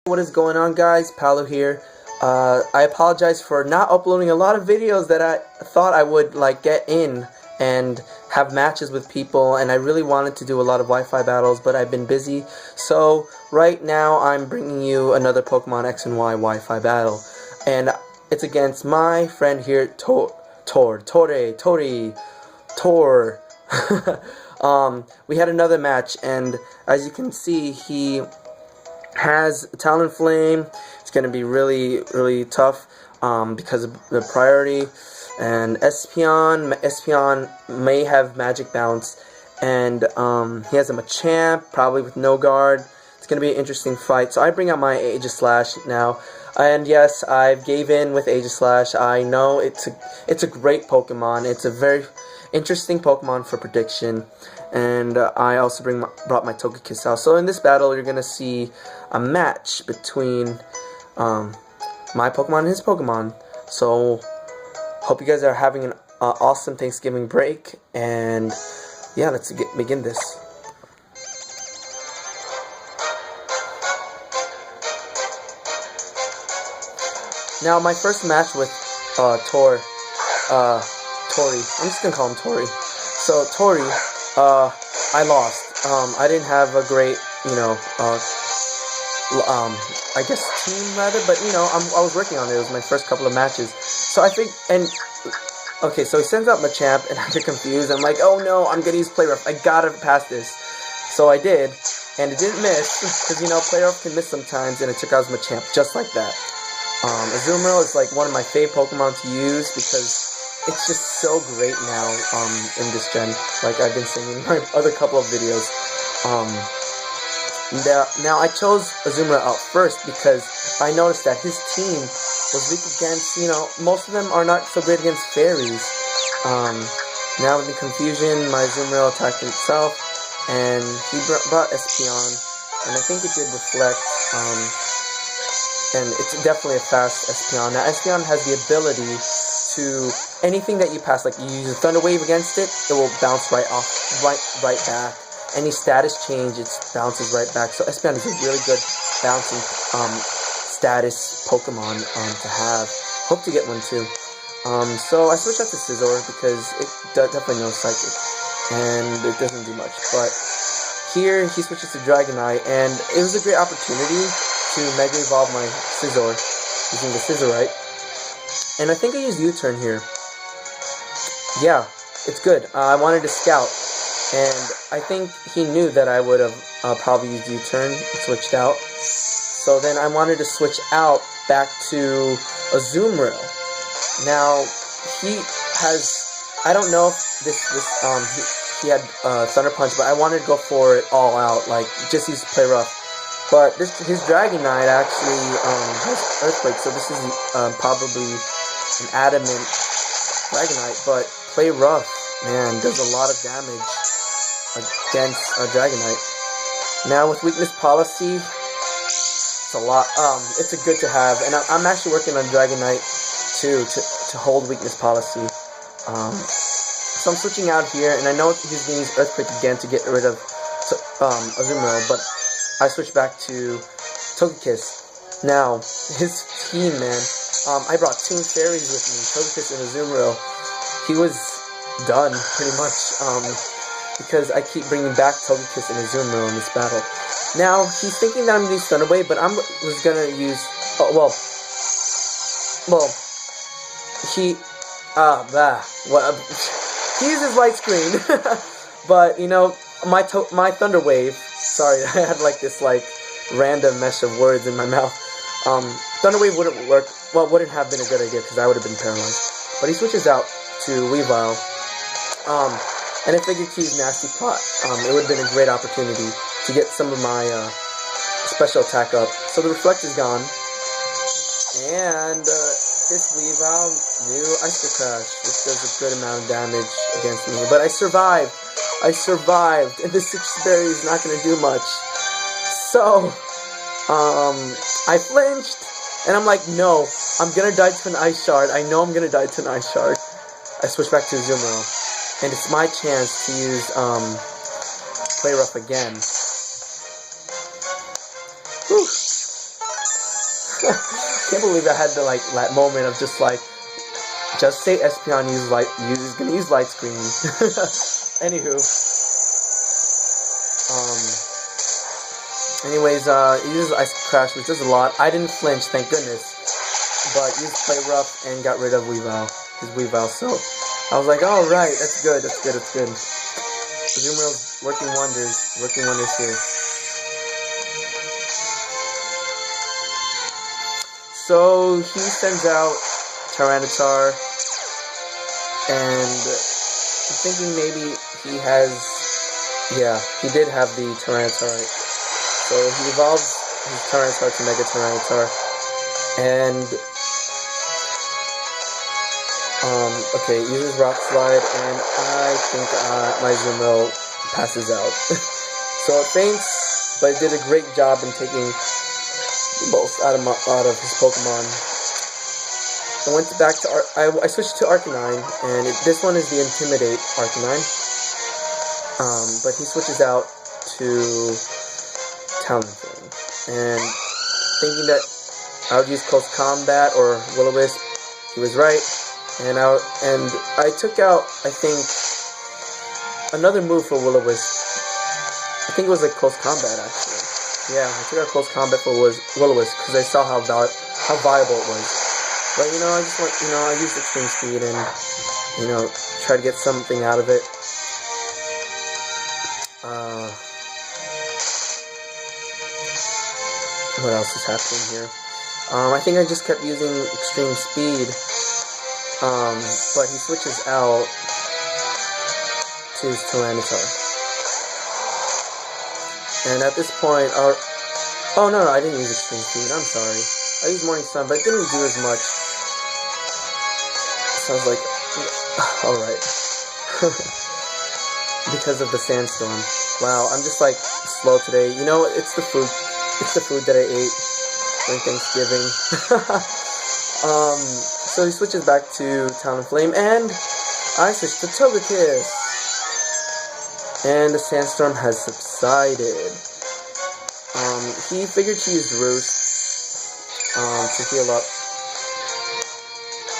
What is going on, guys? Paulo here. I apologize for not uploading a lot of videos that I thought I would get in and have matches with people, and I really wanted to do a lot of Wi-Fi battles, but I've been busy. So right now I'm bringing you another Pokemon X and Y Wi-Fi battle, and it's against my friend here, Torre. We had another match, and as you can see, he has Talonflame. It's going to be really tough because of the priority. And Espeon may have Magic Bounce, and he has a Machamp, probably with no guard. It's going to be an interesting fight. So I bring out my Aegislash now, and yes, I gave in with Aegislash. I know it's a great Pokemon. It's a very interesting Pokemon for prediction, and I also brought my Togekiss out. So in this battle, you're gonna see a match between my Pokemon and his Pokemon. So hope you guys are having an awesome Thanksgiving break, and yeah, let's begin this. Now, my first match with Torre. I'm just gonna call him Torre. So Torre, I lost. I didn't have a great, I guess team rather, but I was working on it. It was my first couple of matches. So I think, okay, so he sends out Machamp, and I get confused. I'm like, oh no, I'm gonna use Play Rough. I gotta pass this. So I did, and it didn't miss because Play Rough can miss sometimes, and it took out his Machamp just like that. Azumarill is like one of my favorite Pokemon to use because it's just so great now in this gen, like I've been saying in my other couple of videos. Now I chose Azumarill out first because I noticed that his team was weak against, most of them are not so great against fairies. Now with the confusion, my Azumarill attacked itself, and he brought Espeon, and I think it did reflect, and it's definitely a fast Espeon. Now Espeon has the ability to, anything that you pass, like you use a Thunder Wave against it, it will bounce right back. Any status change, it bounces right back. So Espeon is a really good bouncing status Pokemon to have. Hope to get one too. So I switched out to Scizor because it definitely knows Psychic, and it doesn't do much. But here he switches to Dragonite, and it was a great opportunity to Mega Evolve my Scizor using the Scissorite. And I think I used U-turn here. Yeah, it's good. I wanted to scout, and I think he knew that I would have probably used U-turn and switched out. So then I wanted to switch out back to Azumarill. Now he has, I don't know if he had Thunder Punch, but I wanted to go for it all out, like just use Play Rough. But his Dragonite actually has Earthquake, so this is probably an adamant Dragonite, but Play Rough, man, does a lot of damage against Dragonite. Now with Weakness Policy, it's a lot. It's a good to have, and I'm actually working on Dragonite too to hold Weakness Policy. So I'm switching out here, and I know he's going to use Earthquake again to get rid of Azumarill, but I switched back to Togekiss. Now his team, man. I brought two fairies with me, Togekiss and Azumarill. He was done, pretty much, because I keep bringing back Togekiss and Azumarill in this battle. Now, he's thinking that I'm going to use Thunder Wave, but I was going to use, he uses Light Screen, but, my Thunder Wave, sorry, I had this random mesh of words in my mouth. Thunder Wave wouldn't work, wouldn't have been a good idea because I would have been paralyzed. But he switches out to Weavile, and I figured to use Nasty Plot. It would have been a great opportunity to get some of my special attack up. So the Reflect is gone, and this Weavile knew Ice Crash, which does a good amount of damage against me. But I survived, and the Citrus Berry is not going to do much. So I flinched, and I'm like, no, I'm gonna die to an Ice Shard. I know I'm gonna die to an Ice Shard. I switch back to Azumarill, and it's my chance to use Play Rough again. Whew. Can't believe I had the that moment of just say Espeon gonna use light screen. Anywho, anyways, he uses Ice Crash, which does a lot. I didn't flinch, thank goodness, but used Play Rough and got rid of his Weavile. So I was like, all right, that's good. Azumarill's working wonders here. So he sends out Tyranitar, and I'm thinking maybe he did have the Tyranitar, right? So he evolves his Tyranitar to Mega Tyranitar, and okay, uses Rock Slide, and I think my Azumarill passes out. So it faints, but it did a great job in taking both out of his Pokemon. I went back to I switched to Arcanine, and this one is the Intimidate Arcanine. But he switches out to Talonflame, and thinking that I would use Close Combat or Will-O-Wisp, he was right. And I took out, I think, another move for Will-O-Wisp. I think it was Close Combat, actually. Yeah, I took out Close Combat for Will-O-Wisp because I saw how viable it was. But, I just want, I used Extreme Speed and, try to get something out of it. What else is happening here? I think I just kept using Extreme Speed. But he switches out to his Tyranitar. And at this point, oh no, I didn't use Extreme Speed, I'm sorry. I used Morning Sun, but it didn't do as much. So I was like, alright. Because of the sandstorm. Wow, I'm just slow today. It's the food. It's the food that I ate during Thanksgiving. So he switches back to Talonflame, and I switch to Togekiss. And the sandstorm has subsided. He figured to use Roost to heal up.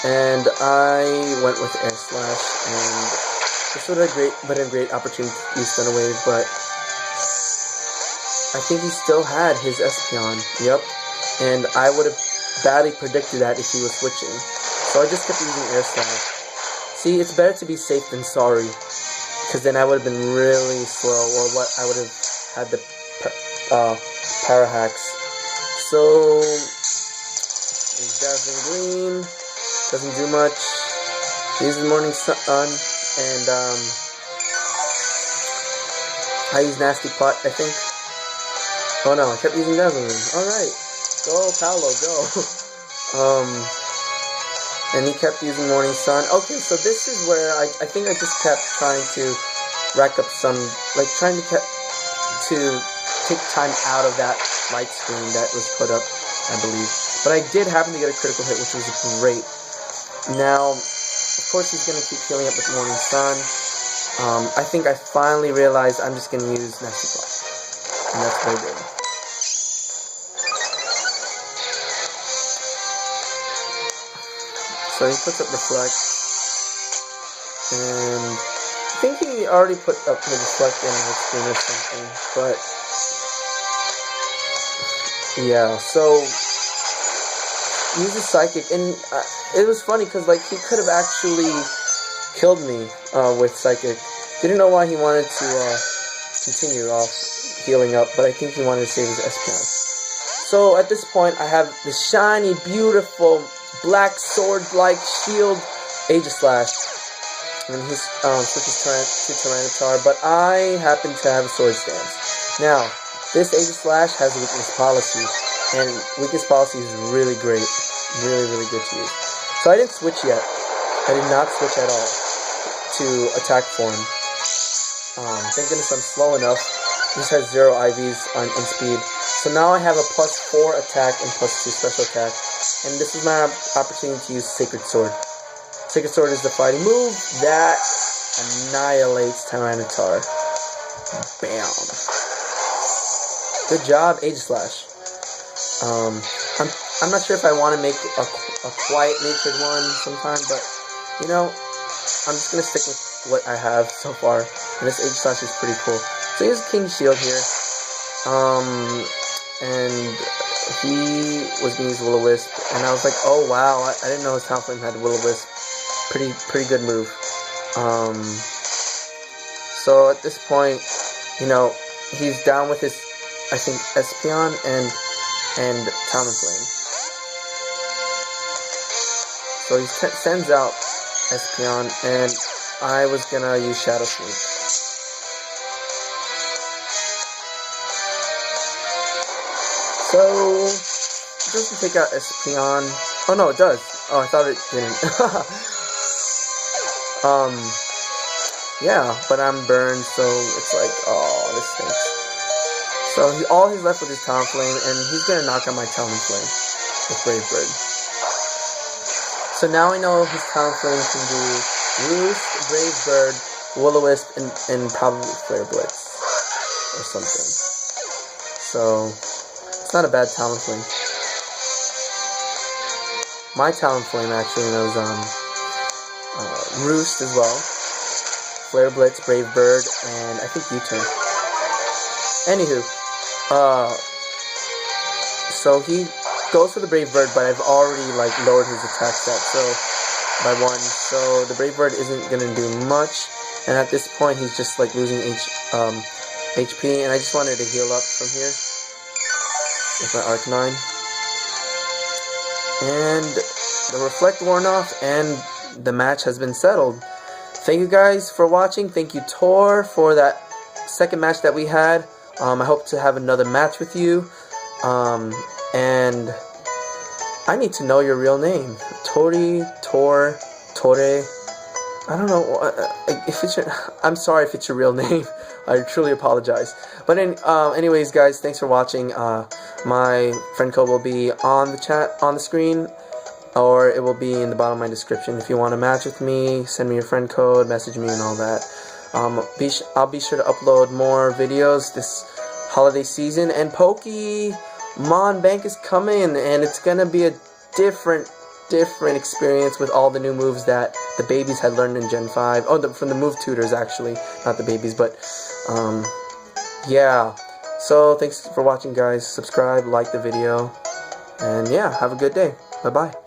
And I went with Air Slash, and this would have been a great opportunity to use Thunder Wave, but I think he still had his Espeon. Yep. And I would have badly predicted that if he was switching. So I just kept using Air Slash. See, it's better to be safe than sorry, because then I would have been really slow, or I would have had the Parahacks. So he's Dazzling Gleam, doesn't do much. He uses Morning Sun, and I use Nasty Plot, I think. Oh no, I kept using Dazzling Gleam. Alright. Go, Paulo, go. And he kept using Morning Sun. Okay, so this is where I think I just kept trying to rack up some, trying to take time out of that light screen that was put up, I believe. But I did happen to get a critical hit, which was great. Now, of course, he's going to keep healing up with Morning Sun. I think I finally realized I'm just going to use Nasty Plot. And that's what I did. So he puts up Reflect, and I think he already put up the Reflect in the screen or something, but yeah, so he uses Psychic, and it was funny because he could have actually killed me with Psychic. Didn't know why he wanted to continue off healing up, but I think he wanted to save his Espeon. So at this point, I have the shiny, beautiful black sword-like shield Aegislash, and he switches to Tyranitar, but I happen to have a Sword Stance. Now, this Aegislash has a Weakness Policy, and Weakness Policy is really great, really good to use. So I didn't switch yet. I did not switch at all to Attack Form. Thank goodness I'm slow enough. This has 0 IVs in speed. So now I have a +4 attack and +2 special attack. And this is my opportunity to use Sacred Sword. Sacred Sword is the fighting move that annihilates Tyranitar. Bam. Good job, Aegislash. I'm not sure if I want to make a quiet-natured one sometime, but, you know, I'm just going to stick with what I have so far. And this H-slash is pretty cool. So here's King Shield here. And he was going to use Will-O-Wisp. And I was like, oh, wow, I didn't know his Talonflame had Will-O-Wisp. Pretty good move. So at this point, you know, he's down with his, I think, Espeon and Talonflame. So he sends out Espeon, and I was gonna use Shadow Sneak. So it doesn't take out Espeon. Oh no, it does. Oh, I thought it didn't. Yeah, but I'm burned, so it's like, oh, this stinks. So all he's left with is Talonflame, and he's gonna knock out my Talonflame with Brave Bird. So now I know his Talonflame can do Roost, Brave Bird, Will-O-Wisp, and probably Flare Blitz or something. So it's not a bad Talonflame. My Talonflame actually knows Roost as well, Flare Blitz, Brave Bird, and I think U-Turn. Anywho, so he goes for the Brave Bird, but I've already like lowered his attack stat by 1, so the Brave Bird isn't gonna do much. And at this point, he's just like losing HP, and I just wanted to heal up from here with my Arcanine. And the Reflect worn off, and the match has been settled. Thank you guys for watching. Thank you, Torre, for that second match that we had. I hope to have another match with you. And I need to know your real name. Torre. I don't know if it's I'm sorry if it's your real name. I truly apologize. But anyways, guys, thanks for watching. My friend code will be on the screen, or it will be in the bottom of my description. If you want to match with me, send me your friend code, message me, and all that. I'll be sure to upload more videos this holiday season, and Pokemon Bank is coming, and it's gonna be a different experience with all the new moves that the babies had learned in Gen 5. Oh, from the move tutors, actually, not the babies, but yeah. So thanks for watching, guys. Subscribe, like the video, and yeah, have a good day. Bye bye.